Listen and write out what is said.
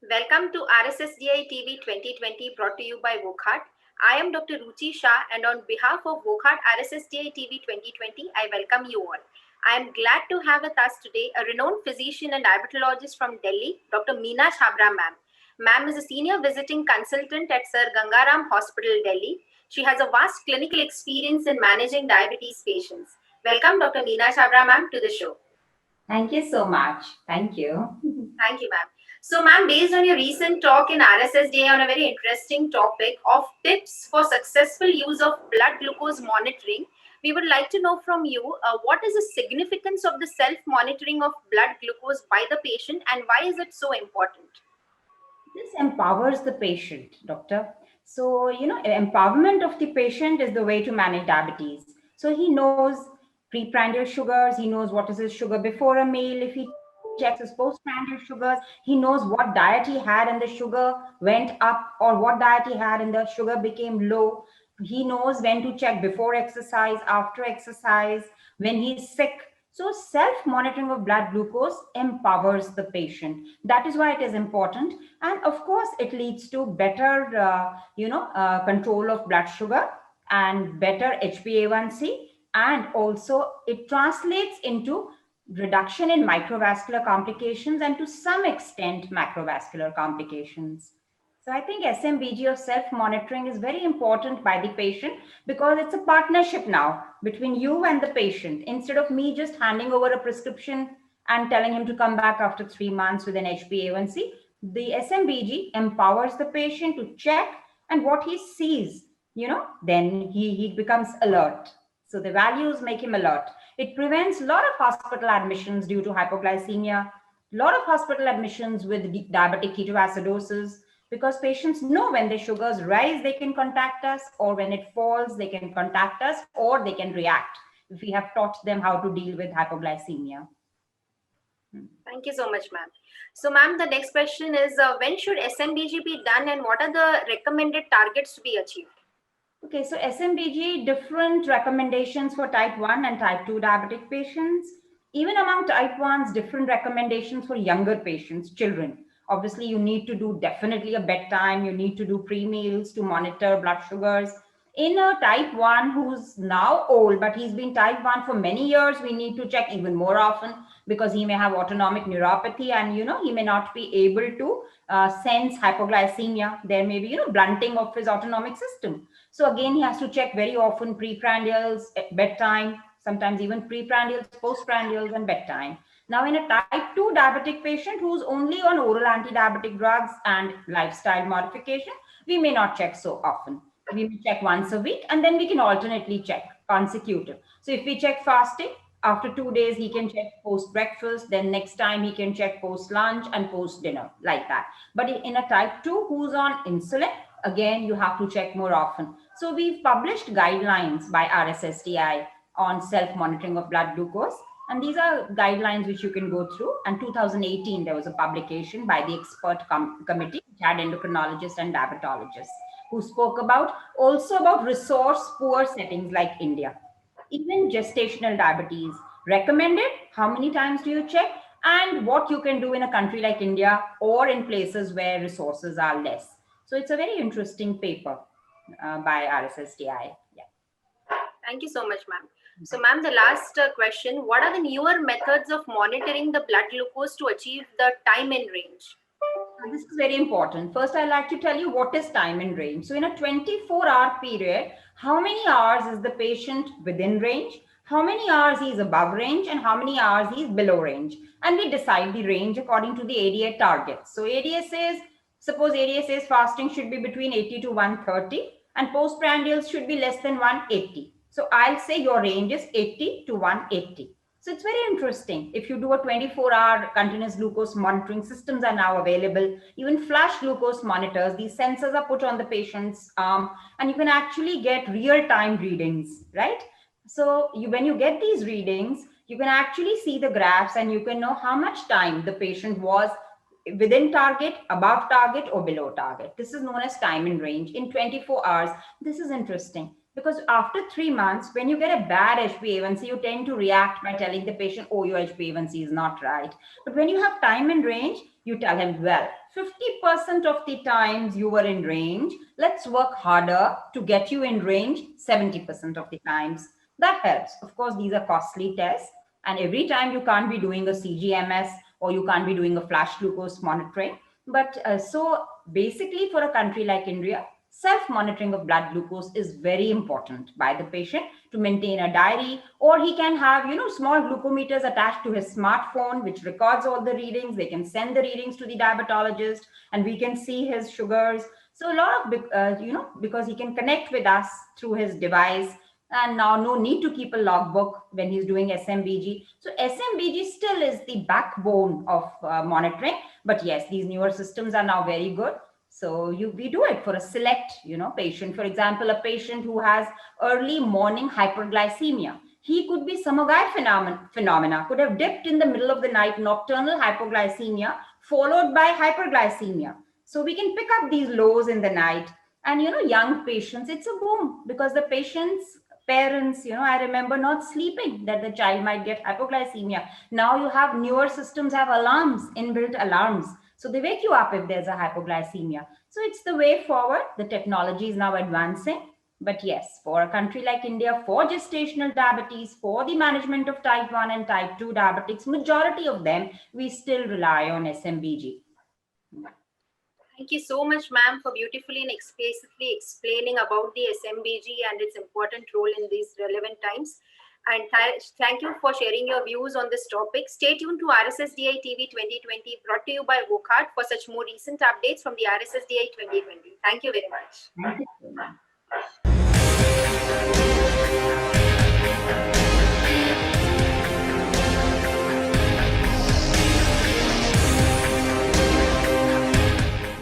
Welcome to RSSDI TV 2020 brought to you by Wockhardt. I am Dr. Ruchi Shah and on behalf of Wockhardt RSSDI TV 2020, I welcome you all. I am glad to have with us today a renowned physician and diabetologist from Delhi, Dr. Meena Chhabra ma'am. Ma'am is a senior visiting consultant at Sir Gangaram Hospital, Delhi. She has a vast clinical experience in managing diabetes patients. Welcome Dr. Meena Chhabra ma'am to the show. Thank you so much. Thank you. Thank you, ma'am. So, ma'am, based on your recent talk in RSSDA on a very interesting topic of tips for successful use of blood glucose monitoring, we would like to know from you what is the significance of the self-monitoring of blood glucose by the patient and why is it so important? This empowers the patient, doctor. So, empowerment of the patient is the way to manage diabetes. So, he knows preprandial sugars, he knows what is his sugar before a meal. If he checks his postprandial sugars, he knows what diet he had and the sugar went up, or what diet he had and the sugar became low. He knows when to check before exercise, after exercise, when he's sick. So, self monitoring of blood glucose empowers the patient. That is why it is important. And of course, it leads to better, control of blood sugar and better HbA1c. And also, it translates into reduction in microvascular complications and to some extent macrovascular complications. So I think SMBG of self-monitoring is very important by the patient because it's a partnership now between you and the patient. Instead of me just handing over a prescription and telling him to come back after 3 months with an HbA1c, the SMBG empowers the patient to check, and what he sees, then he becomes alert. So the values make him alert. It prevents a lot of hospital admissions due to hypoglycemia, a lot of hospital admissions with diabetic ketoacidosis, because patients know when their sugars rise, they can contact us, or when it falls, they can contact us, or they can react if we have taught them how to deal with hypoglycemia. Thank you so much, ma'am. So, ma'am, the next question is when should SMBG be done and what are the recommended targets to be achieved? Okay, so SMBG, different recommendations for type 1 and type 2 diabetic patients. Even among type 1s, different recommendations for younger patients, children. Obviously, you need to do definitely a bedtime, you need to do pre-meals to monitor blood sugars. In a type 1 who's now old, but he's been type 1 for many years, we need to check even more often because he may have autonomic neuropathy and, he may not be able to sense hypoglycemia. There may be, blunting of his autonomic system. So again, he has to check very often preprandials at bedtime, sometimes even preprandials, postprandials, and bedtime. Now, in a type 2 diabetic patient who's only on oral anti-diabetic drugs and lifestyle modification, we may not check so often. We may check once a week, and then we can alternately check consecutive. So if we check fasting, after 2 days, he can check post breakfast. Then next time he can check post lunch and post dinner, like that. But in a type 2 who's on insulin, again, you have to check more often. So we've published guidelines by RSSDI on self-monitoring of blood glucose. And these are guidelines which you can go through. And 2018, there was a publication by the expert committee, which had endocrinologists and diabetologists, who spoke also about resource poor settings like India. Even gestational diabetes recommended, how many times do you check, and what you can do in a country like India or in places where resources are less. So it's a very interesting paper by RSSDI. Yeah. Thank you so much, ma'am. So, ma'am, the last question, what are the newer methods of monitoring the blood glucose to achieve the time in range? This is very important. First, I'd like to tell you what is time in range. So in a 24-hour period, how many hours is the patient within range? How many hours he is above range and how many hours he is below range? And we decide the range according to the ADA targets. So ADA says, suppose ADA says fasting should be between 80 to 130 and postprandials should be less than 180. So I'll say your range is 80 to 180. So it's very interesting. If you do a 24-hour continuous glucose monitoring, systems are now available. Even flash glucose monitors, these sensors are put on the patient's arm, and you can actually get real-time readings, right? So when you get these readings, you can actually see the graphs and you can know how much time the patient was within target, above target, or below target. This is known as time in range in 24 hours. This is interesting. Because after 3 months, when you get a bad HbA1c, you tend to react by telling the patient, oh, your HbA1c is not right. But when you have time in range, you tell him, well, 50% of the times you were in range, let's work harder to get you in range 70% of the times. That helps. Of course, these are costly tests. And every time you can't be doing a CGMS or you can't be doing a flash glucose monitoring. But so basically, for a country like India, self-monitoring of blood glucose is very important by the patient to maintain a diary, or he can have, small glucometers attached to his smartphone, which records all the readings. They can send the readings to the diabetologist and we can see his sugars. So a lot of, because he can connect with us through his device, and now no need to keep a logbook when he's doing SMBG. So SMBG still is the backbone of monitoring. But yes, these newer systems are now very good. So we do it for a select, patient. For example, a patient who has early morning hyperglycemia. He could be Samagai phenomena, could have dipped in the middle of the night, nocturnal hypoglycemia, followed by hyperglycemia. So we can pick up these lows in the night. And, young patients, it's a boom because the patients, parents, I remember not sleeping that the child might get hypoglycemia. Now you have newer systems have alarms, inbuilt alarms. So they wake you up if there's a hypoglycemia. So it's the way forward. The technology is now advancing. But yes, for a country like India, for gestational diabetes, for the management of type 1 and type 2 diabetics, majority of them, we still rely on SMBG. Thank you so much, ma'am, for beautifully and explicitly explaining about the SMBG and its important role in these relevant times. And thank you for sharing your views on this topic. Stay tuned to RSSDI TV 2020, brought to you by Wockhardt, for such more recent updates from the RSSDI 2020. Thank you very much. Thank you.